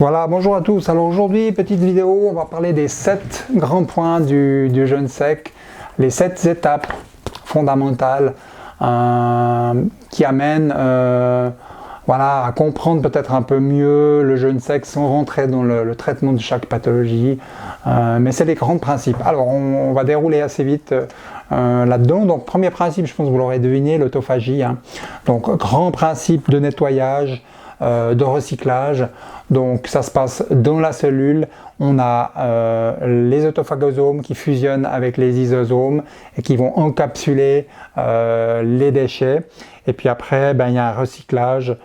Voilà, bonjour à tous. Alors aujourd'hui, petite vidéo, on va parler des 7 grands points du jeûne sec, les 7 étapes fondamentales qui amènent voilà, à comprendre peut-être un peu mieux le jeûne sec sans rentrer dans le traitement de chaque pathologie. Mais c'est les grands principes. Alors on va dérouler assez vite là-dedans. Donc premier principe, je pense que vous l'aurez deviné, l'autophagie. Donc grand principe de nettoyage, de recyclage. Donc ça se passe dans la cellule, on a les autophagosomes qui fusionnent avec les lysosomes et qui vont encapsuler les déchets. Et puis après, il y a un recyclage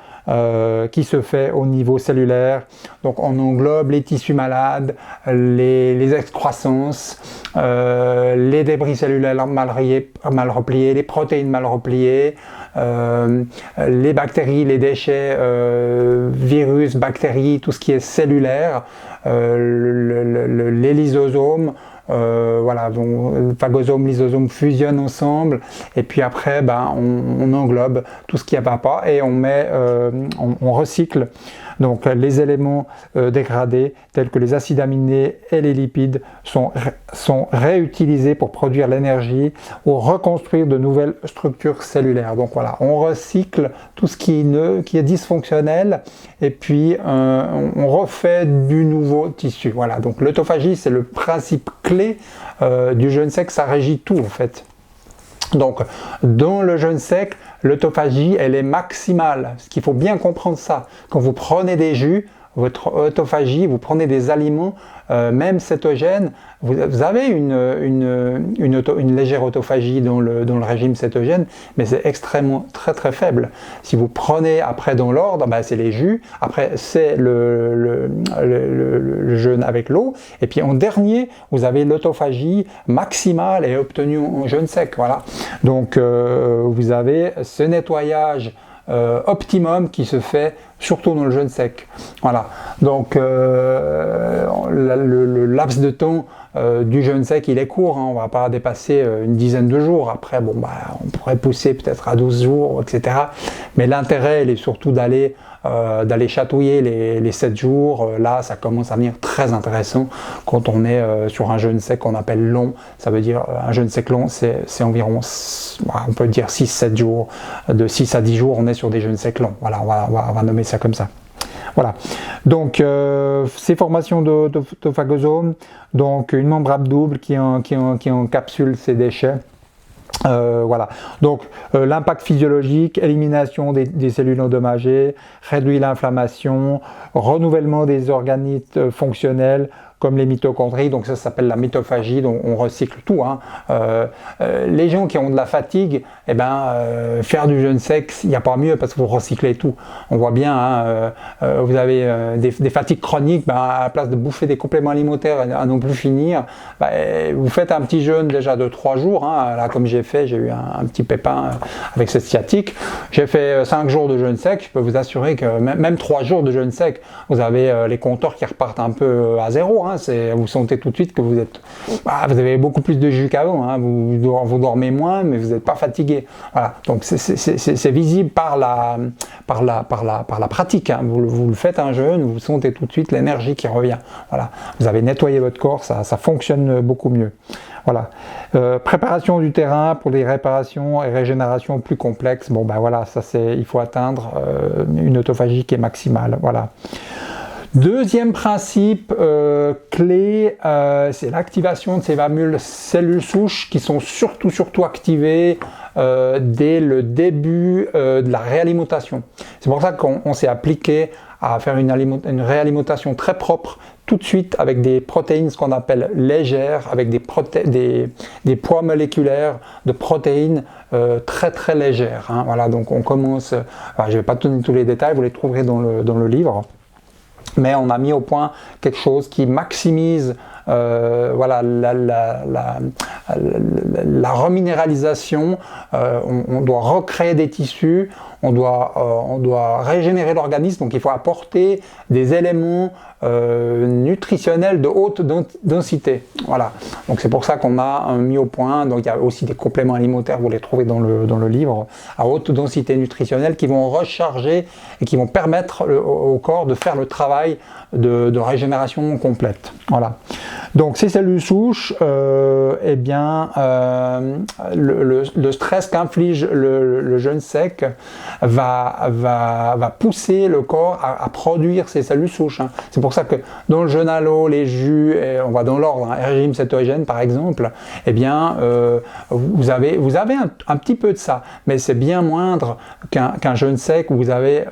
qui se fait au niveau cellulaire. Donc on englobe les tissus malades, les excroissances, les débris cellulaires mal repliés, les protéines mal repliées, les bactéries, les déchets, virus, bactéries, tout ce qui est cellulaire, les lysosomes. Voilà, donc phagosome, lysosome fusionnent ensemble et puis après on englobe tout ce qui ne va pas et on recycle donc les éléments dégradés tels que les acides aminés et les lipides sont réutilisés pour produire l'énergie ou reconstruire de nouvelles structures cellulaires. Donc voilà, on recycle tout ce qui est dysfonctionnel et puis on refait du nouveau tissu. Voilà, donc l'autophagie c'est le principe clé du jeûne sec, ça régit tout en fait. Donc dans le jeûne sec, l'autophagie elle est maximale, ce qu'il faut bien comprendre ça. Quand vous prenez des jus, votre autophagie, vous prenez des aliments, même cétogènes, vous avez une légère autophagie dans le régime cétogène, mais c'est extrêmement très faible. Si vous prenez après dans l'ordre, c'est les jus, après c'est le jeûne avec l'eau, et puis en dernier, vous avez l'autophagie maximale et obtenue en jeûne sec. Voilà. Donc vous avez ce nettoyage optimum qui se fait surtout dans le jeûne sec. Voilà. Donc le laps de temps du jeûne sec il est court, on ne va pas dépasser une dizaine de jours. Après on pourrait pousser peut-être à 12 jours, etc. Mais l'intérêt il est surtout d'aller chatouiller les 7 jours. Là ça commence à devenir très intéressant quand on est sur un jeûne sec qu'on appelle long. Ça veut dire un jeûne sec long c'est environ, on peut dire 6-7 jours, de 6 à 10 jours on est sur des jeûnes secs longs. Voilà, on va nommer ça comme ça. Voilà, donc ces formations d'autophagosomes, donc une membrane double qui encapsule ces déchets. Voilà, donc l'impact physiologique, élimination des cellules endommagées, réduit l'inflammation, renouvellement des organismes fonctionnels comme les mitochondries, donc ça s'appelle la mitophagie, donc on recycle tout. Les gens qui ont de la fatigue, faire du jeûne sec, il n'y a pas mieux parce que vous recyclez tout. On voit bien, vous avez des fatigues chroniques, à la place de bouffer des compléments alimentaires à non plus finir, vous faites un petit jeûne déjà de 3 jours, là comme j'ai fait, j'ai eu un petit pépin avec cette sciatique, j'ai fait 5 jours de jeûne sec, je peux vous assurer que même 3 jours de jeûne sec, vous avez les compteurs qui repartent un peu à zéro. Vous sentez tout de suite que vous avez beaucoup plus de jus qu'avant, vous dormez moins mais vous n'êtes pas fatigué. Voilà. Donc c'est visible par la pratique. Vous le faites un jeûne, vous sentez tout de suite l'énergie qui revient. Voilà. Vous avez nettoyé votre corps, ça fonctionne beaucoup mieux. Voilà. Préparation du terrain pour les réparations et régénérations plus complexes. Voilà, il faut atteindre une autophagie qui est maximale. Voilà. Deuxième principe clé, c'est l'activation de ces fameuses cellules souches qui sont surtout activées dès le début de la réalimentation. C'est pour ça qu'on s'est appliqué à faire une réalimentation très propre tout de suite avec des protéines, ce qu'on appelle légères, avec des poids moléculaires de protéines très légères. Voilà, donc on commence, je ne vais pas donner tous les détails, vous les trouverez dans le livre. Mais on a mis au point quelque chose qui maximise la reminéralisation, on doit recréer des tissus, on doit régénérer l'organisme, donc il faut apporter des éléments nutritionnels de haute densité. Voilà. Donc c'est pour ça qu'on a mis au point, donc il y a aussi des compléments alimentaires, vous les trouvez dans le livre, à haute densité nutritionnelle qui vont recharger et qui vont permettre au corps de faire le travail de régénération complète. Voilà. Donc ces cellules souches, eh bien, le stress qu'inflige le jeûne sec va pousser le corps à produire ces cellules souches. Hein. C'est pour ça que dans le jeûne à l'eau, les jus, on va dans l'ordre, hein, régime cétogène par exemple, eh bien, vous avez un petit peu de ça, mais c'est bien moindre qu'un jeûne sec où vous avez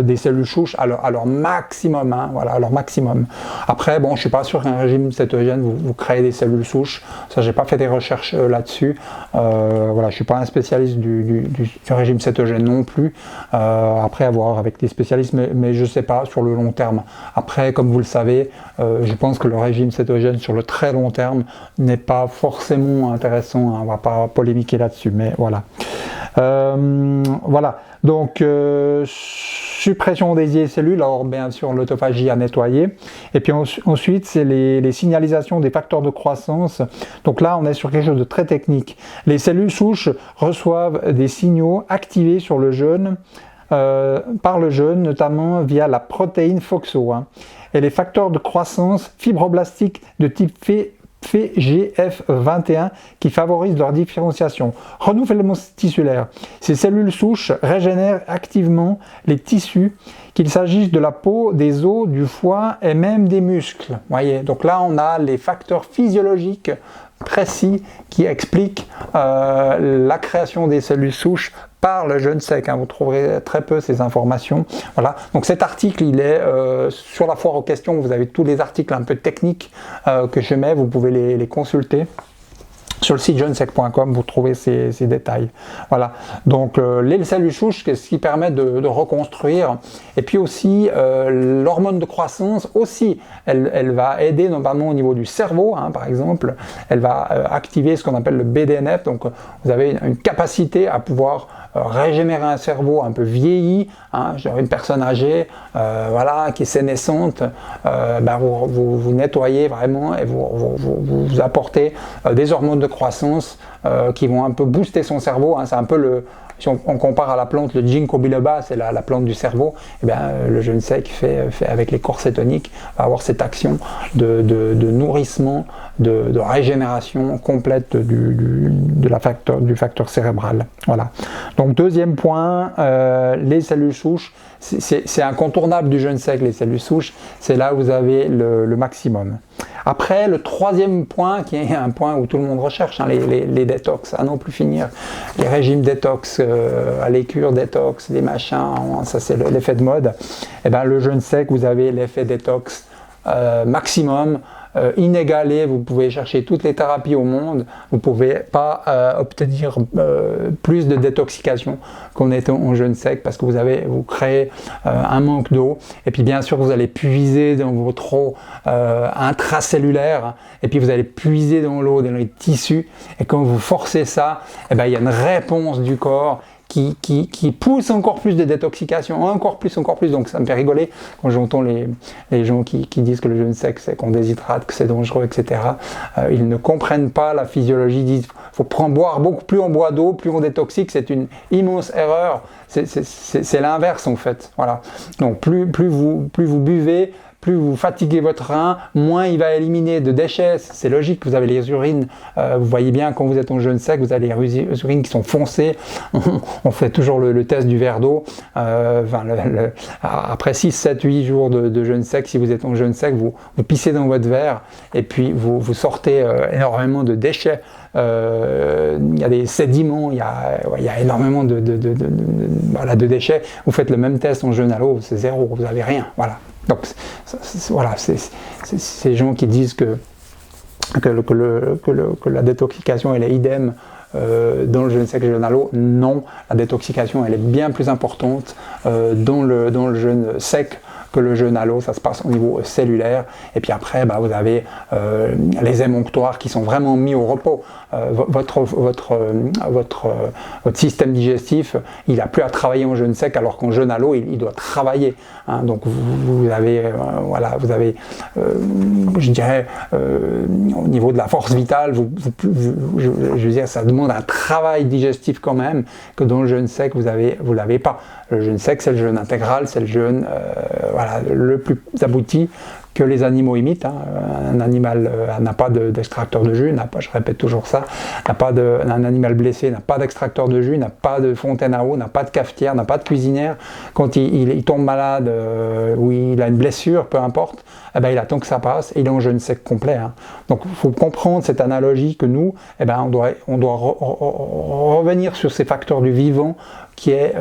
des cellules souches à leur maximum. Hein, voilà, à leur maximum. Après, bon, je suis pas sûr qu'un régime cétogène vous créez des cellules souches. Ça, j'ai pas fait des recherches là-dessus. Voilà, je suis pas un spécialiste du régime cétogène non plus. Après, à voir avec des spécialistes, mais je sais pas sur le long terme. Après, comme vous le savez, je pense que le régime cétogène sur le très long terme n'est pas forcément intéressant. Hein, on va pas polémiquer là-dessus, mais voilà. Voilà. Donc, suppression des cellules, alors bien sûr l'autophagie à nettoyer. Et puis ensuite, c'est les signalisations des facteurs de croissance. Donc là, on est sur quelque chose de très technique. Les cellules souches reçoivent des signaux activés sur le jeûne, par le jeûne, notamment via la protéine FOXO. Hein. Et les facteurs de croissance fibroblastiques de type FGF21 qui favorisent leur différenciation. Renouvellement tissulaire. Ces cellules souches régénèrent activement les tissus, qu'il s'agisse de la peau, des os, du foie et même des muscles. Voyez, donc là on a les facteurs physiologiques précis qui expliquent la création des cellules souches par le jeûne sec. Hein. Vous trouverez très peu ces informations. Voilà. Donc cet article, il est sur la foire aux questions. Vous avez tous les articles un peu techniques que je mets. Vous pouvez les consulter. Sur le site jeûnesec.com, vous trouvez ces détails. Voilà. Donc les cellules souches, ce qui permet de reconstruire. Et puis aussi l'hormone de croissance aussi, elle va aider notamment au niveau du cerveau, hein, par exemple. Elle va activer ce qu'on appelle le BDNF. Donc vous avez une capacité à pouvoir régénérer un cerveau un peu vieilli, hein, genre une personne âgée, voilà, qui est sénescente, ben vous nettoyez vraiment et vous apportez des hormones de croissance qui vont un peu booster son cerveau. Hein, c'est un peu si on compare à la plante, le ginkgo biloba, c'est la plante du cerveau, et bien, le jeûne sec fait avec les corps cétoniques, va avoir cette action de nourrissement, de régénération complète du facteur cérébral. Voilà. Donc deuxième point, les cellules souches, c'est incontournable du jeûne sec, les cellules souches, c'est là où vous avez le maximum. Après, le troisième point, qui est un point où tout le monde recherche, hein, les détox, à non plus finir, les régimes détox, les cures détox, les machins, ça c'est l'effet de mode. Et ben, le jeûne sec, vous avez l'effet détox maximum, inégalé. Vous pouvez chercher toutes les thérapies au monde, vous ne pouvez pas obtenir plus de détoxication qu'en étant en jeûne sec, parce que vous créez un manque d'eau, et puis bien sûr vous allez puiser dans votre eau intracellulaire, et puis vous allez puiser dans l'eau, dans les tissus, et quand vous forcez ça, eh ben, il y a une réponse du corps qui pousse encore plus de détoxication, encore plus, donc ça me fait rigoler quand j'entends les gens qui disent que le jeûne sec c'est qu'on déshydrate, que c'est dangereux, etc. Ils ne comprennent pas la physiologie, ils disent faut boire beaucoup plus on boit d'eau, plus on détoxique, c'est une immense erreur, c'est l'inverse en fait, voilà. Donc plus vous buvez, plus vous fatiguez votre rein, moins il va éliminer de déchets. C'est logique, vous avez les urines, vous voyez bien quand vous êtes en jeûne sec, vous avez les urines qui sont foncées. On fait toujours le test du verre d'eau. Après 6, 7, 8 jours de jeûne sec, si vous êtes en jeûne sec, vous pissez dans votre verre et puis vous sortez énormément de déchets. Il y a des sédiments, il y a énormément de déchets. Vous faites le même test en jeûne à l'eau, c'est zéro, vous n'avez rien. Voilà. Donc voilà, c'est ces gens qui disent que la détoxication elle est idem dans le jeûne sec et le jeûne à l'eau. Non, la détoxication elle est bien plus importante dans le jeûne sec que le jeûne à l'eau, ça se passe au niveau cellulaire. Et puis après, vous avez les émonctoires qui sont vraiment mis au repos. Votre système digestif, il n'a plus à travailler en jeûne sec, alors qu'en jeûne à l'eau, il doit travailler. Hein. Donc vous avez, je dirais, au niveau de la force vitale, je veux dire, ça demande un travail digestif quand même, que dans le jeûne sec, vous l'avez pas. Le jeûne sec, c'est le jeûne intégral, c'est le jeûne le plus abouti que les animaux imitent. Hein. Un animal n'a pas d'extracteur de jus, je répète toujours ça, un animal blessé n'a pas d'extracteur de jus, n'a pas de fontaine à eau, n'a pas de cafetière, n'a pas de cuisinière. Quand il tombe malade ou il a une blessure, peu importe, il attend que ça passe et il est en jeûne sec complet. Hein. Donc il faut comprendre cette analogie que nous, on doit revenir sur ces facteurs du vivant qui est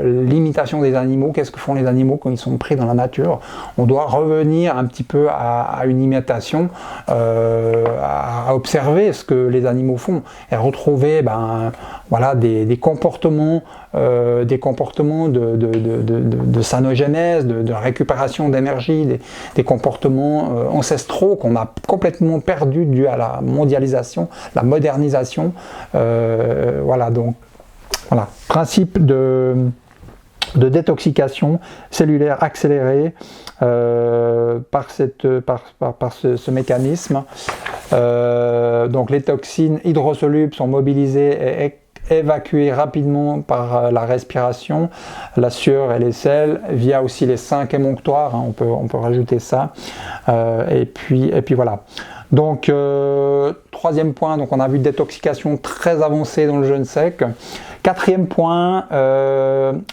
l'imitation des animaux. Qu'est-ce que font les animaux quand ils sont pris dans la nature? On doit revenir un petit peu à une imitation, à observer ce que les animaux font et retrouver des comportements de sanogénèse, de récupération d'énergie, des comportements ancestraux qu'on a complètement perdus dû à la mondialisation, la modernisation. Donc voilà, principe de détoxication cellulaire accélérée par ce mécanisme. Donc les toxines hydrosolubles sont mobilisées et évacuées rapidement par la respiration, la sueur et les selles, via aussi les 5 émonctoires, hein, on peut rajouter ça. Et puis voilà. Donc, troisième point, donc on a vu détoxication très avancée dans le jeûne sec. Quatrième point,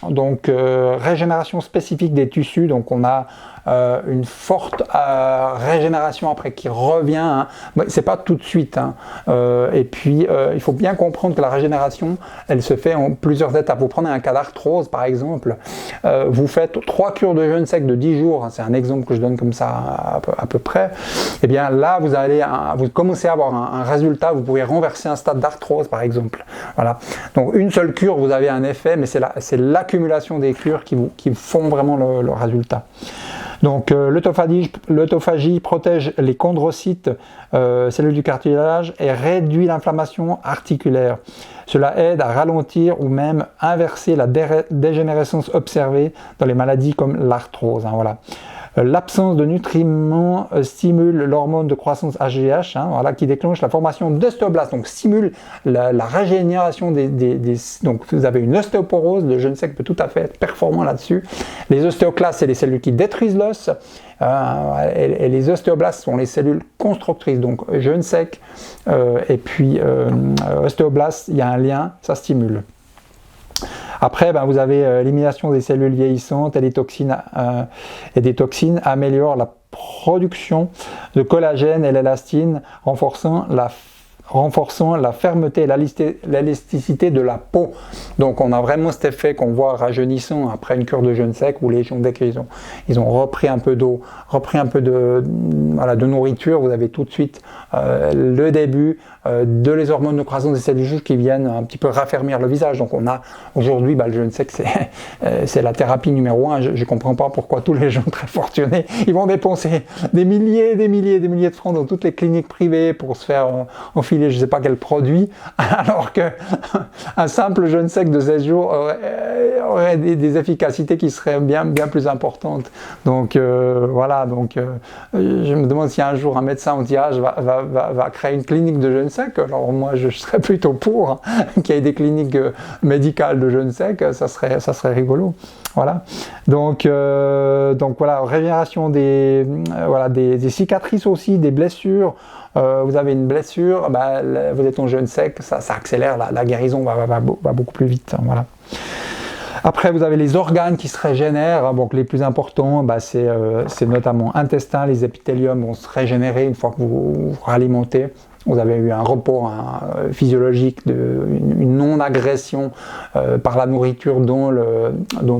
régénération spécifique des tissus. Donc on a une forte régénération après qui revient. Hein. C'est pas tout de suite. Hein. Et puis il faut bien comprendre que la régénération, elle se fait en plusieurs étapes. Vous prenez un cas d'arthrose par exemple. Vous faites 3 cures de jeûne sec de 10 jours. Hein, c'est un exemple que je donne comme ça à peu près. Et bien là, vous commencez à avoir un résultat. Vous pouvez renverser un stade d'arthrose par exemple. Voilà. Donc une seule cure, vous avez un effet, mais c'est l'accumulation des cures qui font vraiment le résultat. Donc l'autophagie protège les chondrocytes, cellules du cartilage, et réduit l'inflammation articulaire. Cela aide à ralentir ou même inverser la dégénérescence observée dans les maladies comme l'arthrose. Hein, voilà. L'absence de nutriments stimule l'hormone de croissance HGH, qui déclenche la formation d'ostéoblastes, donc stimule la régénération donc vous avez une ostéoporose, le jeûne sec peut tout à fait être performant là-dessus. Les ostéoclastes, c'est les cellules qui détruisent l'os, et les ostéoblastes sont les cellules constructrices, donc jeûne sec et puis ostéoblastes, il y a un lien, ça stimule. Après, vous avez l'élimination des cellules vieillissantes et des toxines améliorent la production de collagène et l'élastine, renforçant la fermeté et l'élasticité de la peau. Donc on a vraiment cet effet qu'on voit rajeunissant après une cure de jeûne sec, où les gens, dès qu'ils ont repris un peu d'eau, repris un peu de nourriture, vous avez tout de suite le début de les hormones de croissance des cellules souches qui viennent un petit peu raffermir le visage. Donc on a aujourd'hui, le jeûne sec, c'est la thérapie numéro 1. Je ne comprends pas pourquoi tous les gens très fortunés, ils vont dépenser des milliers de francs dans toutes les cliniques privées pour se faire enfiler je ne sais pas quel produit, alors qu'un simple jeûne sec de 16 jours aurait des efficacités qui seraient bien plus importantes. Donc voilà, je me demande si un jour un médecin anti-âge va créer une clinique de jeûne sec. Alors moi je serais plutôt pour qu'il y ait des cliniques médicales de jeûne sec, ça serait rigolo. Voilà. Donc voilà, régénération des cicatrices aussi, des blessures. Vous avez une blessure, vous êtes en jeûne sec, ça accélère, la guérison va beaucoup plus vite. Hein, voilà. Après, vous avez les organes qui se régénèrent. Donc les plus importants, c'est notamment intestin, les épithéliums vont se régénérer une fois que vous alimentez. Vous avez eu un repos physiologique, une non-agression par la nourriture dans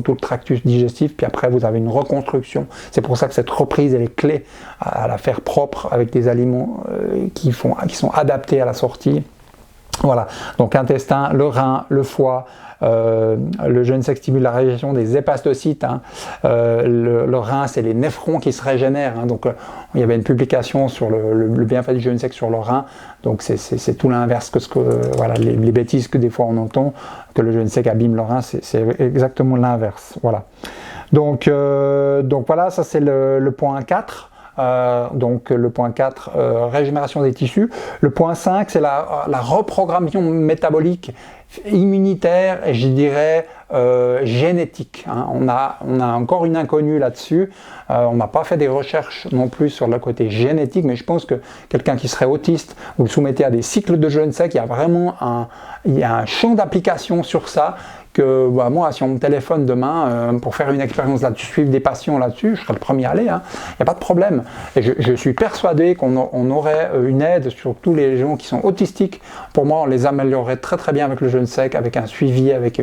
tout le tractus digestif, puis après vous avez une reconstruction. C'est pour ça que cette reprise, elle est clé à la faire propre avec des aliments qui sont adaptés à la sortie. Voilà, donc intestin, le rein, le foie, le jeûne sec stimule la régénération des hépastocytes. Hein. Le rein, c'est les néphrons qui se régénèrent. Hein. Donc, il y avait une publication sur le bienfait du jeûne sec sur le rein. Donc, c'est tout l'inverse que voilà, les bêtises que des fois on entend, que le jeûne sec abîme le rein, c'est exactement l'inverse. Voilà. Donc voilà, ça c'est le point 4. Donc le point 4, régénération des tissus. Le point 5, c'est la reprogrammation métabolique, immunitaire et je dirais génétique. Hein. On a encore une inconnue là-dessus. On n'a pas fait des recherches non plus sur le côté génétique, mais je pense que quelqu'un qui serait autiste, vous le soumettez à des cycles de jeûne sec, il y a vraiment un champ d'application sur ça. Que moi, si on me téléphone demain pour faire une expérience là-dessus, suivre des patients là-dessus, je serai le premier à aller, hein. Il n'y a pas de problème. Et je suis persuadé qu'on aurait une aide sur tous les gens qui sont autistiques. Pour moi, on les améliorerait très très bien avec le jeûne sec, avec un suivi, avec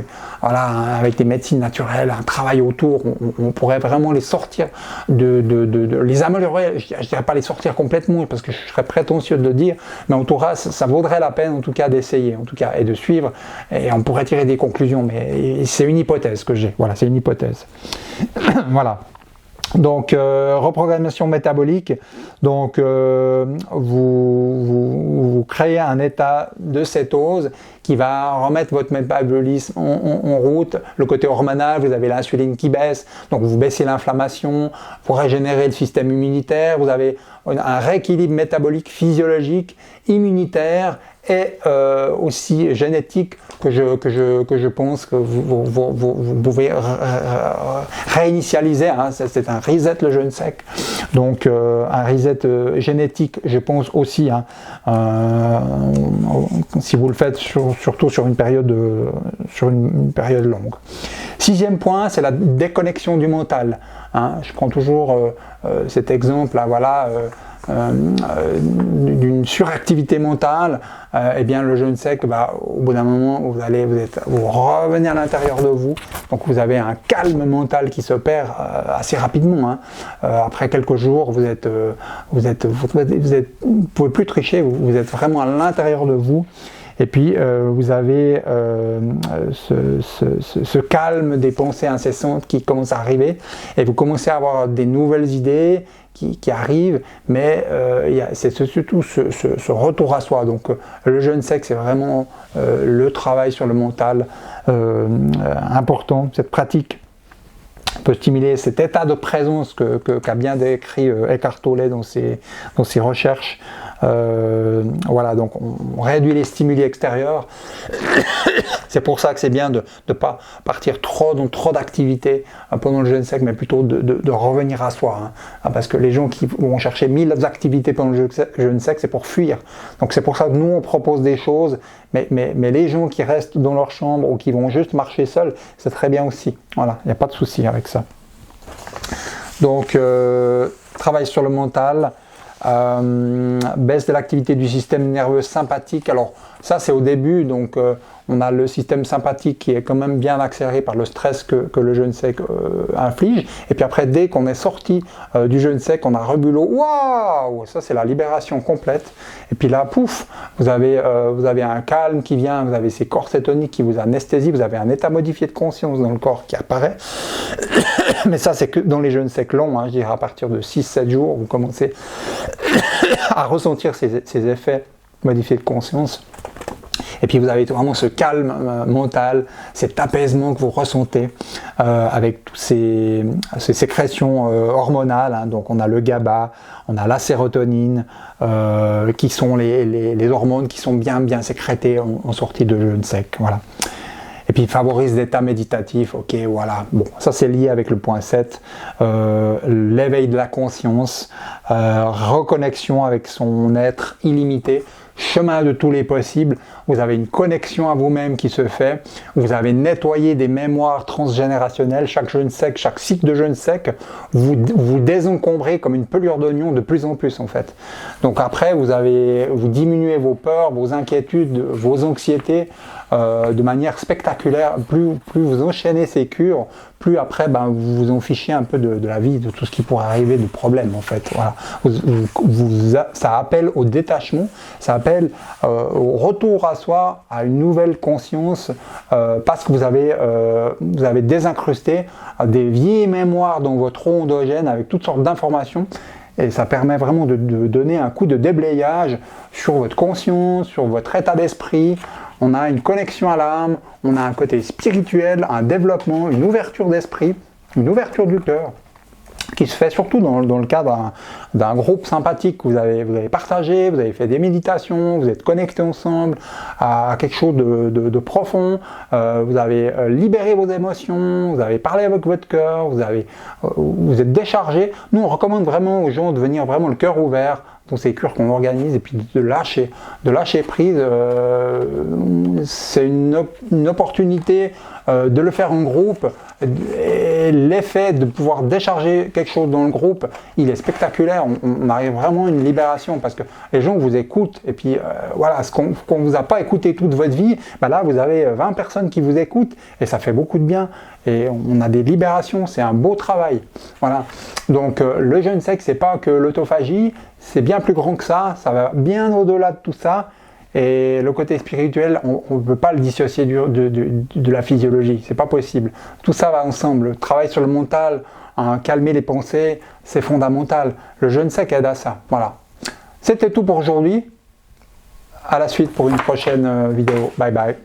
des médecines naturelles, un travail autour. On pourrait vraiment les sortir, les améliorer. Je ne dirais pas les sortir complètement, parce que je serais prétentieux de le dire, mais en tout cas, ça vaudrait la peine en tout cas d'essayer, en tout cas, et de suivre, et on pourrait tirer des conclusions, mais c'est une hypothèse que j'ai. Voilà, c'est une hypothèse. Voilà. Donc, reprogrammation métabolique. Donc, vous créez un état de cétose qui va remettre votre métabolisme en route. Le côté hormonal, vous avez l'insuline qui baisse, donc vous baissez l'inflammation, vous régénérez le système immunitaire, vous avez un rééquilibre métabolique physiologique, immunitaire et aussi génétique que je pense que vous pouvez réinitialiser. Hein. C'est un reset le jeûne sec. Donc un reset génétique, je pense aussi, hein, si vous le faites surtout sur une période longue. 6e point, c'est la déconnexion du mental. Hein. Je prends toujours cet exemple là, voilà. D'une suractivité mentale, eh bien le jeûne sec, au bout d'un moment, vous revenez à l'intérieur de vous, donc vous avez un calme mental qui s'opère assez rapidement. Hein. Après quelques jours, vous pouvez plus tricher, vous êtes vraiment à l'intérieur de vous. Et puis vous avez ce calme des pensées incessantes qui commence à arriver, et vous commencez à avoir des nouvelles idées qui arrivent, mais c'est surtout ce retour à soi. Donc le jeûne sec, c'est vraiment le travail sur le mental important. Cette pratique peut stimuler cet état de présence qu'a bien décrit Eckhart Tolle dans ses recherches. Voilà, donc on réduit les stimuli extérieurs. C'est pour ça que c'est bien de ne pas partir dans trop d'activités pendant le jeûne sec, mais plutôt de revenir à soi. Hein. Parce que les gens qui vont chercher 1000 activités pendant le jeûne sec, c'est pour fuir. Donc c'est pour ça que nous on propose des choses, mais les gens qui restent dans leur chambre ou qui vont juste marcher seuls, c'est très bien aussi. Voilà, il n'y a pas de souci avec ça. Donc travail sur le mental. Baisse de l'activité du système nerveux sympathique. Alors ça c'est au début, donc on a le système sympathique qui est quand même bien accéléré par le stress que le jeûne sec inflige, et puis après dès qu'on est sorti du jeûne sec, on a rebulot, waouh, ça c'est la libération complète, et puis là pouf, vous avez un calme qui vient, vous avez ces corps cétoniques qui vous anesthésient, vous avez un état modifié de conscience dans le corps qui apparaît. Mais ça c'est que dans les jeûnes secs longs, hein, je dirais à partir de 6-7 jours, vous commencez à ressentir ces effets modifiés de conscience. Et puis vous avez vraiment ce calme mental, cet apaisement que vous ressentez avec toutes ces sécrétions hormonales. Hein. Donc on a le GABA, on a la sérotonine, qui sont les hormones qui sont bien sécrétées en sortie de jeûne sec. Voilà. Et puis il favorise l'état méditatif, ok, voilà. Bon, ça c'est lié avec le point 7, l'éveil de la conscience, reconnexion avec son être illimité, chemin de tous les possibles, vous avez une connexion à vous-même qui se fait, vous avez nettoyé des mémoires transgénérationnelles, chaque jeûne sec, chaque cycle de jeûne sec, vous désencombrez comme une pelure d'oignon de plus en plus en fait. Donc après vous diminuez vos peurs, vos inquiétudes, vos anxiétés de manière spectaculaire. Plus vous enchaînez ces cures, plus après vous vous en fichez un peu de la vie, de tout ce qui pourrait arriver de problème en fait. Voilà. Ça appelle au détachement, ça appelle au retour à à soi à une nouvelle conscience parce que vous avez désincrusté des vieilles mémoires dans votre rond endogène avec toutes sortes d'informations. Et ça permet vraiment de donner un coup de déblayage sur votre conscience, sur votre état d'esprit. On a une connexion à l'âme, on a un côté spirituel, un développement, une ouverture d'esprit, une ouverture du cœur, qui se fait surtout dans le cadre d'un groupe sympathique que vous avez partagé, vous avez fait des méditations, vous êtes connectés ensemble à quelque chose de profond, vous avez libéré vos émotions, vous avez parlé avec votre cœur, vous êtes déchargé. Nous, on recommande vraiment aux gens de venir vraiment le cœur ouvert dans ces cures qu'on organise et puis de lâcher prise. C'est une opportunité de le faire en groupe. Et l'effet de pouvoir décharger quelque chose dans le groupe, il est spectaculaire. On arrive vraiment à une libération parce que les gens vous écoutent et puis voilà, ce qu'on vous a pas écouté toute votre vie, ben là vous avez 20 personnes qui vous écoutent et ça fait beaucoup de bien et on a des libérations, c'est un beau travail. Voilà. Donc le jeûne sec, c'est pas que l'autophagie, c'est bien plus grand que ça va bien au-delà de tout ça. Et le côté spirituel, on ne peut pas le dissocier de la physiologie, c'est pas possible. Tout ça va ensemble. Le travail sur le mental, calmer les pensées, c'est fondamental. Le jeûne sec aide à ça. Voilà. C'était tout pour aujourd'hui. À la suite pour une prochaine vidéo. Bye bye.